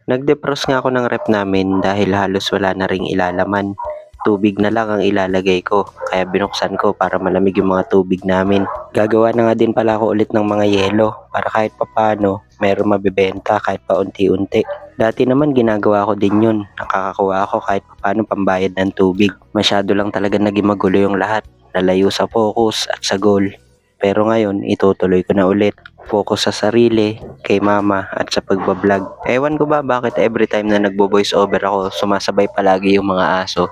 Nag-defrost nga ako ng ref namin dahil halos wala na ring ilalaman. Tubig na lang ang ilalagay ko, kaya binuksan ko para malamig yung mga tubig namin. Gagawa na nga din pala ako ulit ng mga yelo para kahit papano meron mabibenta kahit paunti-unti. Dati naman ginagawa ko din yun, nakakakuha ako kahit papano pambayad ng tubig. Masyado lang talaga naging magulo yung lahat, nalayo sa focus at sa goal. Pero ngayon, itutuloy ko na ulit. Focus sa sarili, kay mama at sa pagbablog. Ewan ko ba bakit every time na nagbo-voice over ako, sumasabay palagi yung mga aso.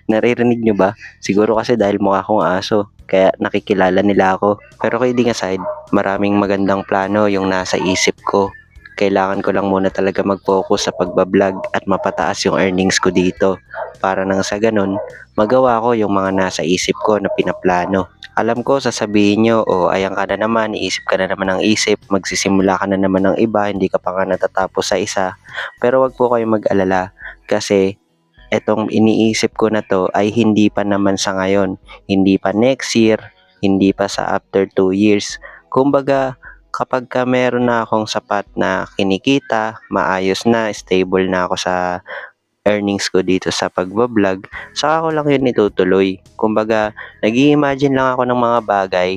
Naririnig nyo ba? Siguro kasi dahil mukha akong aso, kaya nakikilala nila ako. Pero kidding aside, maraming magandang plano yung nasa isip ko. Kailangan ko lang muna talaga mag-focus sa pagbablog at mapataas yung earnings ko dito. Para nang sa ganun, magawa ko yung mga nasa isip ko na pinaplano. Alam ko sasabihin nyo, ayan ka na naman, iisip ka na naman ng isip, magsisimula ka na naman ng iba, hindi ka pa nga natatapos sa isa. Pero wag po kayong mag-alala kasi etong iniisip ko na to ay hindi pa naman sa ngayon, hindi pa next year, hindi pa sa after 2 years. Kumbaga, kapag ka meron na akong sapat na kinikita, maayos na, stable na ako sa earnings ko dito sa pagbablog, saka ko lang yun itutuloy. Kumbaga, nag-i-imagine lang ako ng mga bagay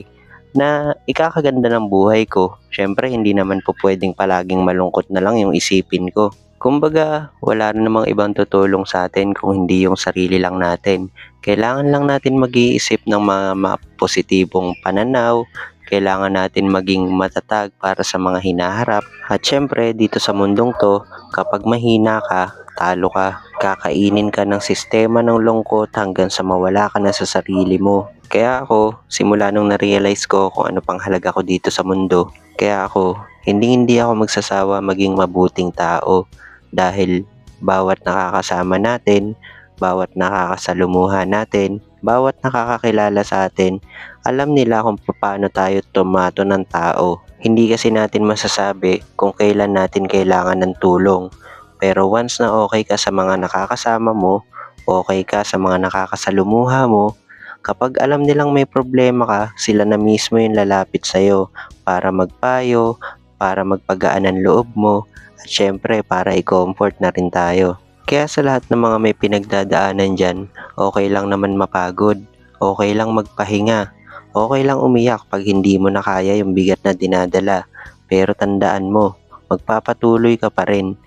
na ikakaganda ng buhay ko. Syempre, hindi naman po pwedeng palaging malungkot na lang yung isipin ko. Kumbaga, wala na namang ibang tutulong sa atin kung hindi yung sarili lang natin. Kailangan lang natin mag-iisip ng mga positibong pananaw, kailangan natin maging matatag para sa mga hinaharap. At syempre, dito sa mundong to, kapag mahina ka, talo ka. Kakainin ka ng sistema ng lungkot hanggang sa mawala ka na sa sarili mo. Kaya ako, simula nung na-realize ko kung ano pang halaga ko dito sa mundo, kaya ako, hindi ako magsasawa maging mabuting tao. Dahil bawat nakakasama natin, bawat nakakasalumuha natin, bawat nakakakilala sa atin, alam nila kung paano tayo tumato ng tao. Hindi kasi natin masasabi kung kailan natin kailangan ng tulong. Pero once na okay ka sa mga nakakasama mo, okay ka sa mga nakakasalumuha mo, kapag alam nilang may problema ka, sila na mismo yung lalapit sa'yo para magpayo, para magpagaan ng loob mo, at syempre para i-comfort na rin tayo. Kaya sa lahat ng mga may pinagdadaanan dyan, okay lang naman mapagod, okay lang magpahinga, okay lang umiyak pag hindi mo na kaya yung bigat na dinadala. Pero tandaan mo, magpapatuloy ka pa rin.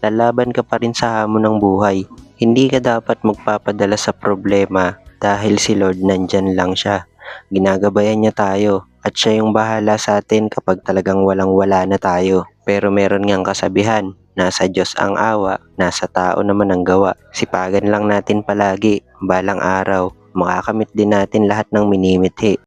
Lalaban ka pa rin sa hamon ng buhay. Hindi ka dapat magpapadala sa problema dahil si Lord nandyan lang siya. Ginagabayan niya tayo at siya yung bahala sa atin kapag talagang walang-wala na tayo. Pero meron ngang kasabihan, nasa Diyos ang awa, nasa tao naman ang gawa. Sipagan lang natin palagi, balang araw, makakamit din natin lahat ng minimithi.